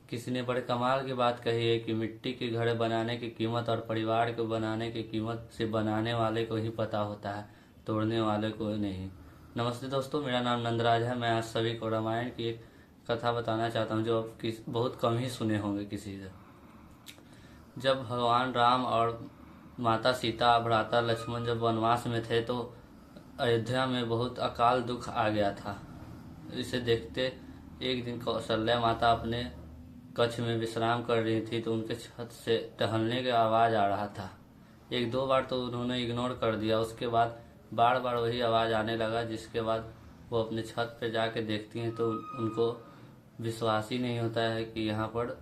किसी ने बड़े कमाल की बात कही है कि मिट्टी के घर बनाने की कीमत और परिवार को बनाने की कीमत से बनाने वाले को ही पता होता है, तोड़ने वाले को नहीं। नमस्ते दोस्तों, मेरा नाम नंदराज है। मैं आज सभी को रामायण की एक कथा बताना चाहता हूँ जो आप बहुत कम ही सुने होंगे किसी से। जब भगवान राम और माता सीता, भ्राता लक्ष्मण जब वनवास में थे तो अयोध्या में बहुत अकाल दुख आ गया था। इसे देखते एक दिन कौशल्या माता अपने कक्ष में विश्राम कर रही थी तो उनके छत से टहलने की आवाज़ आ रहा था। एक दो बार तो उन्होंने इग्नोर कर दिया, उसके बाद बार बार वही आवाज़ आने लगा, जिसके बाद वो अपने छत पे जाके देखती हैं तो उनको विश्वास ही नहीं होता है कि यहाँ पर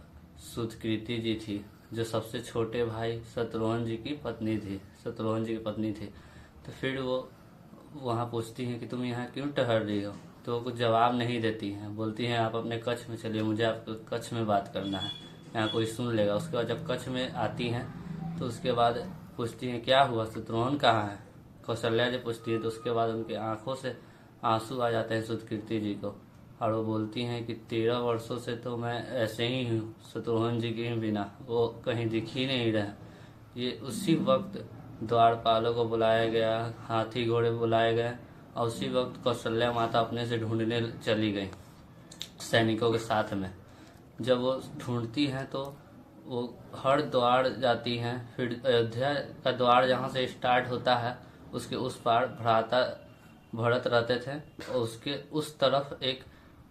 सुधकृति जी थी, जो सबसे छोटे भाई शत्रुघ्न जी की पत्नी थी। तो फिर वो वहाँ पूछती हैं कि तुम यहाँ क्यों टहल रही हो, तो वो कुछ जवाब नहीं देती हैं। बोलती हैं आप अपने कक्ष में चलिए, मुझे आपके कक्ष में बात करना है, यहाँ कोई सुन लेगा। उसके बाद जब कक्ष में आती हैं तो उसके बाद पूछती हैं क्या हुआ, शत्रुघ्न कहाँ है। कौशल्या जी पूछती है तो उसके बाद उनकी आंखों से आंसू आ जाते हैं सुधकृति जी को, और वो बोलती हैं कि 13 वर्षों से तो मैं ऐसे ही हूँ, शत्रुघ्न जी के बिना वो कहीं दिख ही नहीं रहे। ये उसी वक्त द्वारपालों को बुलाया गया, हाथी घोड़े बुलाए गए, और उसी वक्त कौशल्या माता अपने से ढूंढने चली गई सैनिकों के साथ में। जब वो ढूंढती हैं तो वो हर द्वार जाती हैं। फिर अयोध्या का द्वार जहाँ से स्टार्ट होता है उसके उस पार भ्राता भरत रहते थे, और उसके उस तरफ एक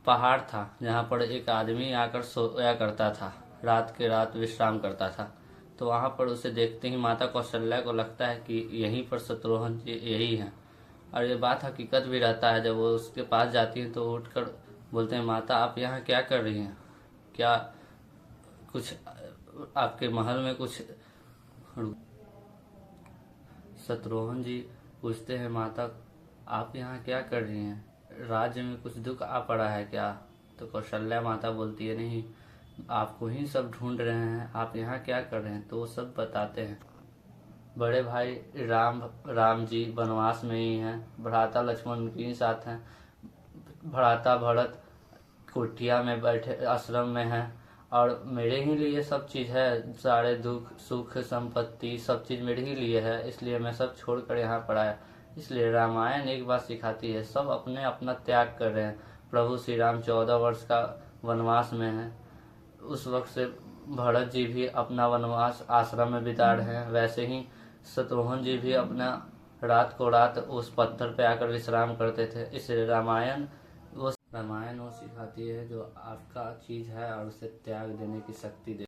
पहाड़ था जहाँ पर एक आदमी आकर सोया करता था, रात के रात विश्राम करता था। तो वहाँ पर उसे देखते ही माता कौशल्या को लगता है कि यहीं पर शत्रुघ्न जी यही हैं, और ये बात हकीकत भी रहता है। जब वो उसके पास जाती है तो उठकर बोलते हैं माता आप यहाँ क्या कर रही हैं, क्या कुछ आपके महल में कुछ। शत्रुघ्न जी पूछते हैं माता आप यहाँ क्या कर रही हैं, राज्य में कुछ दुख आ पड़ा है क्या। तो कौशल्या माता बोलती है नहीं, आपको ही सब ढूंढ रहे हैं, आप यहाँ क्या कर रहे हैं। तो वो सब बताते हैं। बड़े भाई राम जी वनवास में ही हैं, भ्राता लक्ष्मण उनके ही साथ हैं, भ्राता भरत कुटिया में बैठे आश्रम में हैं, और मेरे ही लिए सब चीज़ है, सारे दुख सुख संपत्ति सब चीज़ मेरे ही लिए है, इसलिए मैं सब छोड़कर यहाँ पर आया। इसलिए रामायण एक बात सिखाती है, सब अपने अपना त्याग कर रहे हैं। प्रभु श्री राम 14 वर्ष का वनवास में हैं, उस वक्त से भरत जी भी अपना वनवास आश्रम में बिता रहे हैं, वैसे ही शत्रुघ्न जी भी अपना रात को रात उस पत्थर पे आकर विश्राम करते थे। इसलिए रामायण वो सिखाती है जो आपका चीज़ है और उसे त्याग देने की शक्ति दे।